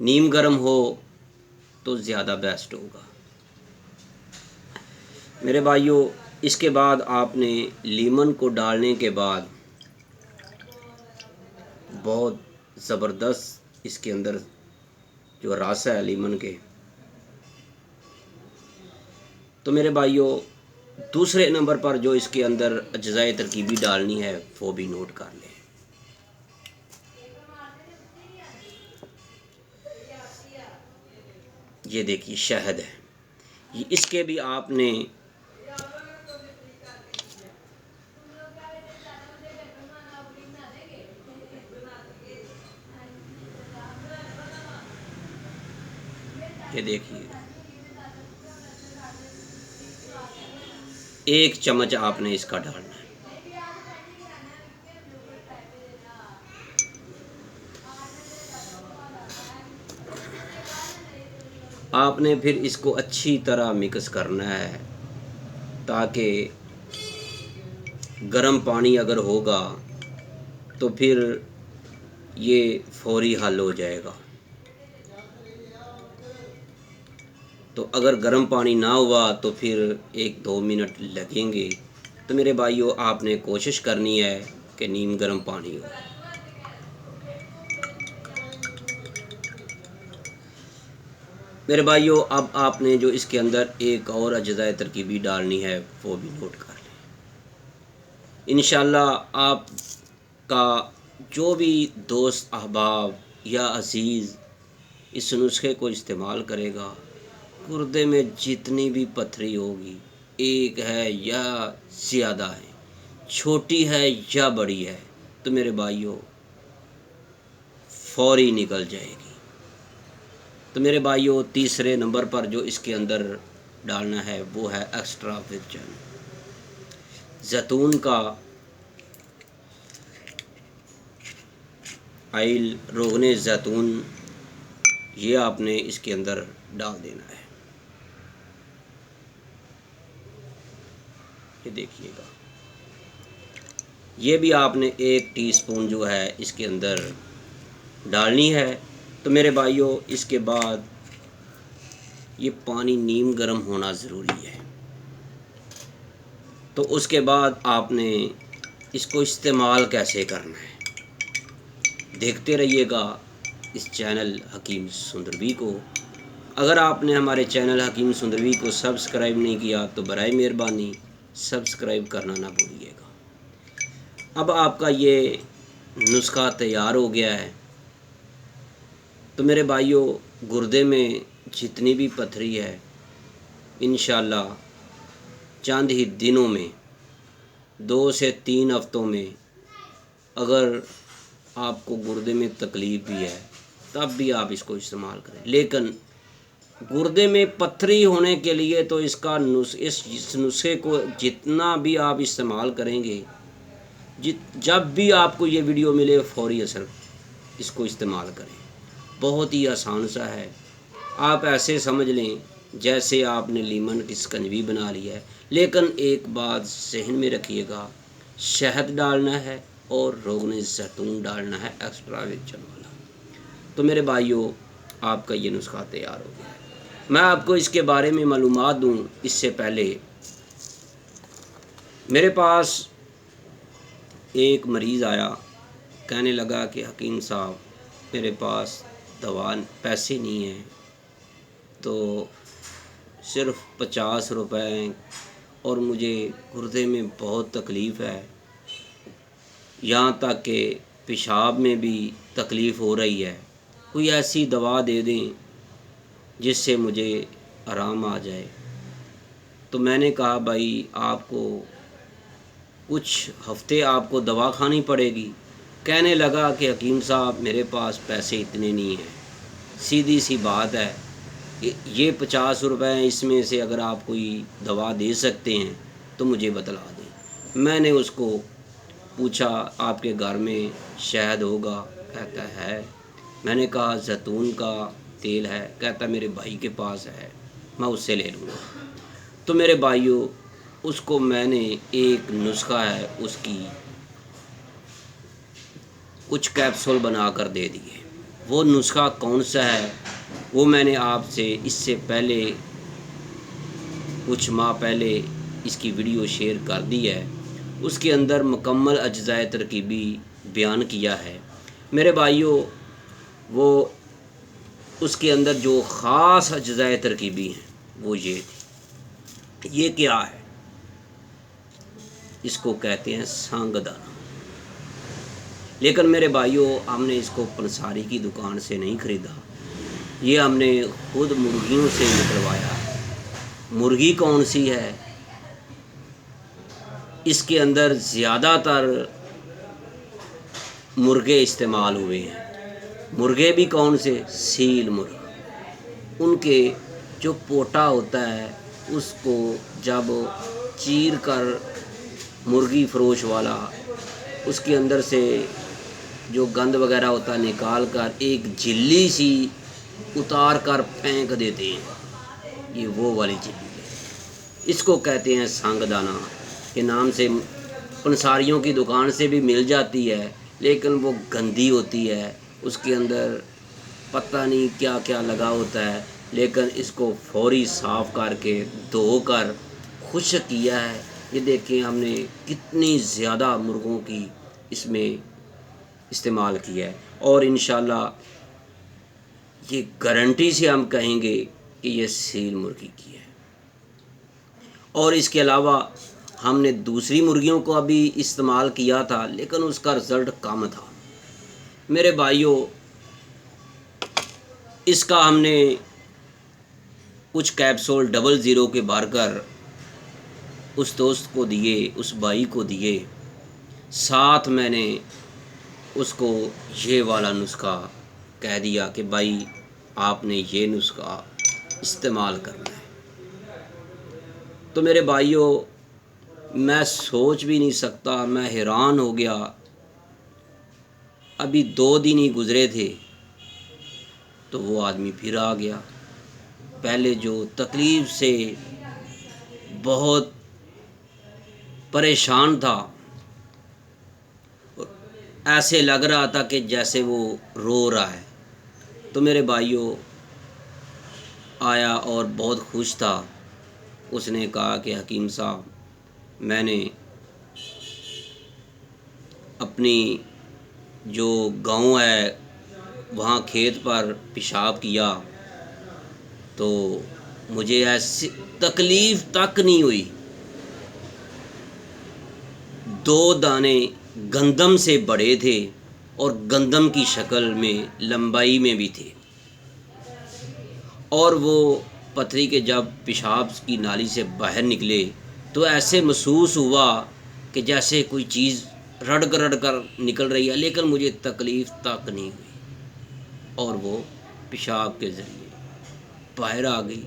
نیم گرم ہو تو زیادہ بیسٹ ہوگا میرے بھائیوں۔ اس کے بعد آپ نے لیمن کو ڈالنے کے بعد بہت زبردست اس کے اندر جو رس ہے لیمن کے، تو میرے بھائیوں دوسرے نمبر پر جو اس کے اندر اجزائے ترکیبی ڈالنی ہے وہ بھی نوٹ کر لیں۔ یہ دیکھیے شہد ہے، اس کے بھی آپ نے یہ دیکھیے 1 چمچ آپ نے اس کا ڈالنا ہے۔ آپ نے پھر اس کو اچھی طرح مکس کرنا ہے تاکہ گرم پانی اگر ہوگا تو پھر یہ فوری حل ہو جائے گا، تو اگر گرم پانی نہ ہوا تو پھر 1-2 منٹ لگیں گے۔ تو میرے بھائیوں آپ نے کوشش کرنی ہے کہ نیم گرم پانی ہو۔ میرے بھائیوں اب آپ نے جو اس کے اندر ایک اور اجزائے ترکیبی ڈالنی ہے وہ بھی نوٹ کر لیں۔ انشاءاللہ آپ کا جو بھی دوست احباب یا عزیز اس نسخے کو استعمال کرے گا، گردے میں جتنی بھی پتھری ہوگی، ایک ہے یا زیادہ ہے، چھوٹی ہے یا بڑی ہے، تو میرے بھائیوں فوری نکل جائے گی۔ تو میرے بھائیوں تیسرے نمبر پر جو اس کے اندر ڈالنا ہے وہ ہے ایکسٹرا ورجن زیتون کا آئل، روغن زیتون، یہ آپ نے اس کے اندر ڈال دینا ہے۔ یہ دیکھیے گا، یہ بھی آپ نے 1 ٹی اسپون جو ہے اس کے اندر ڈالنی ہے۔ تو میرے بھائیوں اس کے بعد یہ پانی نیم گرم ہونا ضروری ہے، تو اس کے بعد آپ نے اس کو استعمال کیسے کرنا ہے دیکھتے رہیے گا اس چینل حکیم سندروی کو۔ اگر آپ نے ہمارے چینل حکیم سندروی کو سبسکرائب نہیں کیا تو برائے مہربانی سبسکرائب کرنا نہ بھولیے گا۔ اب آپ کا یہ نسخہ تیار ہو گیا ہے۔ تو میرے بھائیوں گردے میں جتنی بھی پتھری ہے انشاءاللہ چند ہی دنوں میں 2 سے 3 ہفتوں میں اگر آپ کو گردے میں تکلیف بھی ہے تب بھی آپ اس کو استعمال کریں، لیکن گردے میں پتھری ہونے کے لیے تو اس نسخے کو جتنا بھی آپ استعمال کریں گے، جب بھی آپ کو یہ ویڈیو ملے فوری اثر اس کو استعمال کریں۔ بہت ہی آسان سا ہے، آپ ایسے سمجھ لیں جیسے آپ نے لیمن کی شکنجی بنا لی ہے، لیکن ایک بات ذہن میں رکھیے گا، شہد ڈالنا ہے اور روغن زیتون ڈالنا ہے ایکسٹرا ورجن والا۔ تو میرے بھائیوں آپ کا یہ نسخہ تیار ہو گیا ہے۔ میں آپ کو اس کے بارے میں معلومات دوں اس سے پہلے میرے پاس ایک مریض آیا، کہنے لگا کہ حکیم صاحب میرے پاس پیسے نہیں ہیں، تو صرف 50 روپے ہیں اور مجھے گردے میں بہت تکلیف ہے، یہاں تک کہ پیشاب میں بھی تکلیف ہو رہی ہے، کوئی ایسی دوا دے دیں جس سے مجھے آرام آ جائے۔ تو میں نے کہا بھائی آپ کو کچھ ہفتے آپ کو دوا کھانی پڑے گی۔ کہنے لگا کہ حکیم صاحب میرے پاس پیسے اتنے نہیں ہیں، سیدھی سی بات ہے، یہ 50 روپے ہیں، اس میں سے اگر آپ کوئی دوا دے سکتے ہیں تو مجھے بتلا دیں۔ میں نے اس کو پوچھا آپ کے گھر میں شہد ہوگا؟ کہتا ہے۔ میں نے کہا زیتون کا تیل ہے؟ کہتا میرے بھائی کے پاس ہے، میں اس سے لے لوں گا۔ تو میرے بھائیوں اس کو میں نے ایک نسخہ ہے اس کی کچھ کیپسول بنا کر دے دیے، وہ نسخہ کون سا ہے وہ میں نے آپ سے اس سے پہلے کچھ ماہ پہلے اس کی ویڈیو شیئر کر دی ہے، اس کے اندر مکمل اجزائے ترکیبی بیان کیا ہے میرے بھائیوں۔ وہ اس کے اندر جو خاص اجزائے ترکیبی ہیں وہ یہ تھی۔ یہ کیا ہے؟ اس کو کہتے ہیں سانگ دانہ۔ لیکن میرے بھائیوں، ہم نے اس کو پنساری کی دکان سے نہیں خریدا، یہ ہم نے خود مرغیوں سے نکلوایا ہے۔ مرغی کون سی ہے؟ اس کے اندر زیادہ تر مرغے استعمال ہوئے ہیں۔ مرغے بھی کون سے؟ سیل مرغ۔ ان کے جو پوٹا ہوتا ہے اس کو جب چیر کر مرغی فروش والا اس کے اندر سے جو گند وغیرہ ہوتا ہے نکال کر ایک جلی سی اتار کر پھینک دیتے ہیں، یہ وہ والی جلی ہے۔ اس کو کہتے ہیں سانگ دانہ کے نام سے، پنساریوں کی دکان سے بھی مل جاتی ہے، لیکن وہ گندی ہوتی ہے، اس کے اندر پتہ نہیں کیا کیا لگا ہوتا ہے۔ لیکن اس کو فوری صاف کر کے دھو کر خشک کیا ہے۔ یہ دیکھیں ہم نے کتنی زیادہ مرغوں کی اس میں استعمال کیا ہے، اور انشاءاللہ یہ گارنٹی سے ہم کہیں گے کہ یہ سیل مرغی کی ہے۔ اور اس کے علاوہ ہم نے دوسری مرغیوں کو ابھی استعمال کیا تھا، لیکن اس کا رزلٹ کم تھا میرے بھائیوں۔ اس کا ہم نے کچھ کیپسول 00 کے بھر کر اس دوست کو دیے، اس بھائی کو دیے، ساتھ میں نے اس کو یہ والا نسخہ کہہ دیا کہ بھائی آپ نے یہ نسخہ استعمال کرنا ہے۔ تو میرے بھائیوں، میں سوچ بھی نہیں سکتا، میں حیران ہو گیا۔ ابھی 2 دن ہی گزرے تھے تو وہ آدمی پھر آ گیا۔ پہلے جو تکلیف سے بہت پریشان تھا، ایسے لگ رہا تھا کہ جیسے وہ رو رہا ہے، تو میرے بھائیوں آیا اور بہت خوش تھا۔ اس نے کہا کہ حکیم صاحب، میں نے اپنی جو گاؤں ہے وہاں کھیت پر پیشاب کیا تو مجھے ایسی تکلیف تک نہیں ہوئی۔ 2 دانے گندم سے بڑے تھے اور گندم کی شکل میں لمبائی میں بھی تھے، اور وہ پتھری کے جب پیشاب کی نالی سے باہر نکلے تو ایسے محسوس ہوا کہ جیسے کوئی چیز رڑ کر نکل رہی ہے، لیکن مجھے تکلیف تک نہیں ہوئی، اور وہ پیشاب کے ذریعے باہر آ گئی،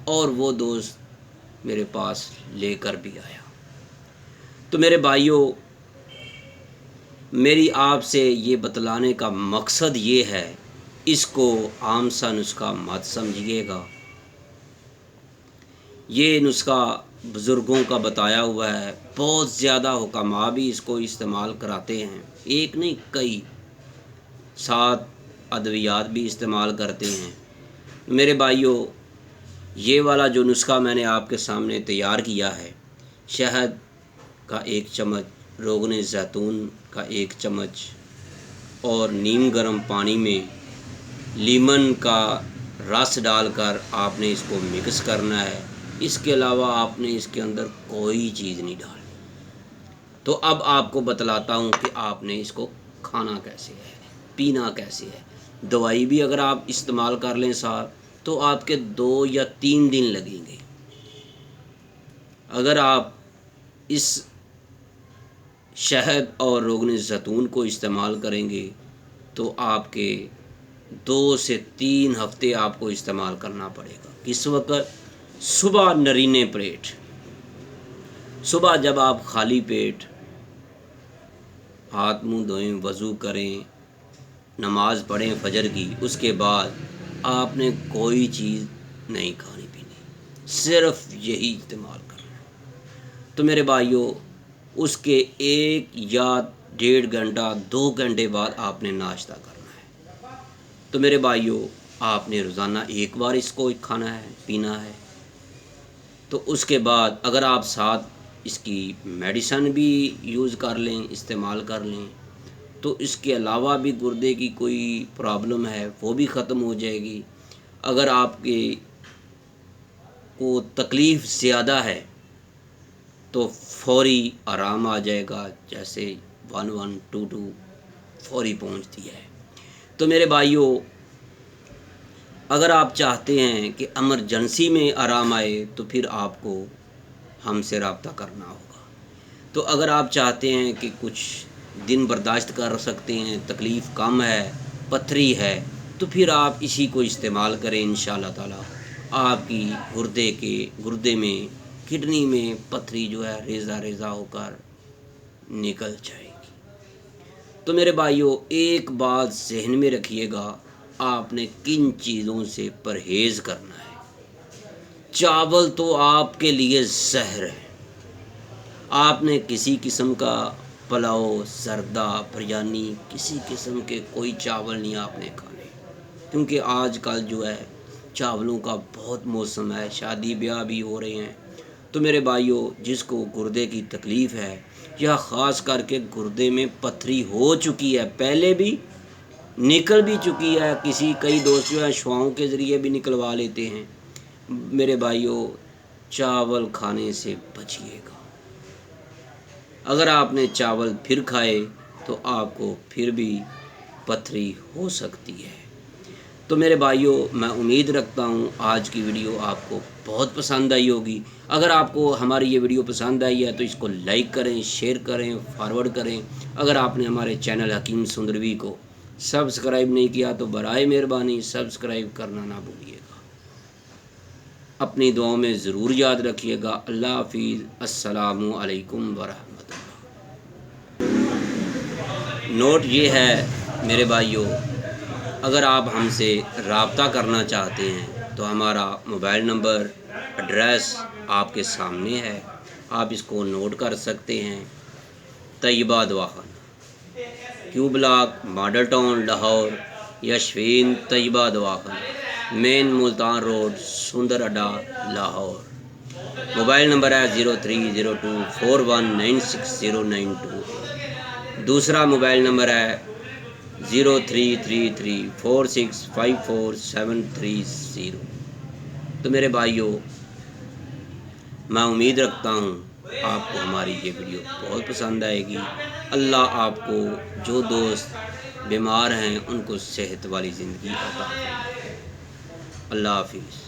اور وہ دوست میرے پاس لے کر بھی آیا۔ تو میرے بھائیوں، میری آپ سے یہ بتلانے کا مقصد یہ ہے، اس کو عام سا نسخہ مت سمجھیے گا۔ یہ نسخہ بزرگوں کا بتایا ہوا ہے، بہت زیادہ حکماء بھی اس کو استعمال کراتے ہیں، ایک نہیں کئی، 7 ادویات بھی استعمال کرتے ہیں۔ میرے بھائیوں، یہ والا جو نسخہ میں نے آپ کے سامنے تیار کیا ہے، شہد کا 1 چمچ، روغن زیتون کا 1 چمچ، اور نیم گرم پانی میں لیمن کا رس ڈال کر آپ نے اس کو مکس کرنا ہے۔ اس کے علاوہ آپ نے اس کے اندر کوئی چیز نہیں ڈالنی۔ تو اب آپ کو بتلاتا ہوں کہ آپ نے اس کو کھانا کیسے ہے، پینا کیسے ہے۔ دوائی بھی اگر آپ استعمال کر لیں ساتھ تو آپ کے 2 یا 3 دن لگیں گے۔ اگر آپ اس شہد اور روغن زیتون کو استعمال کریں گے تو آپ کے 2 سے 3 ہفتے آپ کو استعمال کرنا پڑے گا۔ کس وقت؟ صبح نرینے پیٹ، صبح جب آپ خالی پیٹ ہاتھ منہ دھوئیں، وضو کریں، نماز پڑھیں فجر کی، اس کے بعد آپ نے کوئی چیز نہیں کھانی پینی، صرف یہی استعمال کرنا ہے۔ تو میرے بھائیوں، اس کے 1 یا 1.5 گھنٹہ 2 گھنٹے بعد آپ نے ناشتہ کرنا ہے۔ تو میرے بھائیوں آپ نے روزانہ ایک بار اس کو کھانا ہے پینا ہے۔ تو اس کے بعد اگر آپ ساتھ اس کی میڈیسن بھی یوز کر لیں، استعمال کر لیں، تو اس کے علاوہ بھی گردے کی کوئی پرابلم ہے وہ بھی ختم ہو جائے گی۔ اگر آپ کے کو تکلیف زیادہ ہے تو فوری آرام آ جائے گا، جیسے 1122 فوری پہنچتی ہے۔ تو میرے بھائیوں اگر آپ چاہتے ہیں کہ ایمرجنسی میں آرام آئے تو پھر آپ کو ہم سے رابطہ کرنا ہوگا۔ تو اگر آپ چاہتے ہیں کہ کچھ دن برداشت کر سکتے ہیں، تکلیف کم ہے، پتھری ہے، تو پھر آپ اسی کو استعمال کریں، انشاءاللہ تعالی آپ کی گردے میں کڈنی میں پتھری جو ہے ریزہ ریزہ ہو کر نکل جائے گی۔ تو میرے بھائیوں ایک بات ذہن میں رکھیے گا، آپ نے کن چیزوں سے پرہیز کرنا ہے۔ چاول تو آپ کے لیے زہر ہے، آپ نے کسی قسم کا پلاؤ، زردہ، بریانی، کسی قسم کے کوئی چاول نہیں آپ نے کھانے، کیونکہ آج کل جو ہے چاولوں کا بہت موسم ہے، شادی بیاہ بھی ہو رہے ہیں۔ تو میرے بھائیوں جس کو گردے کی تکلیف ہے یا خاص کر کے گردے میں پتھری ہو چکی ہے، پہلے بھی نکل بھی چکی ہے، کئی دوست جو ہے شعاؤں کے ذریعے بھی نکلوا لیتے ہیں، میرے بھائیوں چاول کھانے سے بچیے گا۔ اگر آپ نے چاول پھر کھائے تو آپ کو پھر بھی پتھری ہو سکتی ہے۔ تو میرے بھائیوں میں امید رکھتا ہوں آج کی ویڈیو آپ کو بہت پسند آئی ہوگی۔ اگر آپ کو ہماری یہ ویڈیو پسند آئی ہے تو اس کو لائک کریں، شیئر کریں، فارورڈ کریں۔ اگر آپ نے ہمارے چینل حکیم سندروی کو سبسکرائب نہیں کیا تو برائے مہربانی سبسکرائب کرنا نہ بھولیے گا۔ اپنی دعاؤں میں ضرور یاد رکھیے گا۔ اللہ حافظ۔ السلام علیکم ورحمۃ اللہ۔ نوٹ یہ ہے میرے بھائیوں، اگر آپ ہم سے رابطہ کرنا چاہتے ہیں تو ہمارا موبائل نمبر، ایڈریس آپ کے سامنے ہے، آپ اس کو نوٹ کر سکتے ہیں۔ طیبہ دواخانہ، کیو بلاک، ماڈل ٹاؤن، لاہور، یشوین طیبہ دواخانہ، مین ملتان روڈ، سندر اڈا، لاہور۔ موبائل نمبر ہے 0302419692۔ دوسرا موبائل نمبر ہے 0333465470۔ تو میرے بھائیوں میں امید رکھتا ہوں آپ کو ہماری یہ ویڈیو بہت پسند آئے گی۔ اللہ آپ کو جو دوست بیمار ہیں ان کو صحت والی زندگی عطا فرمائے۔ اللہ حافظ۔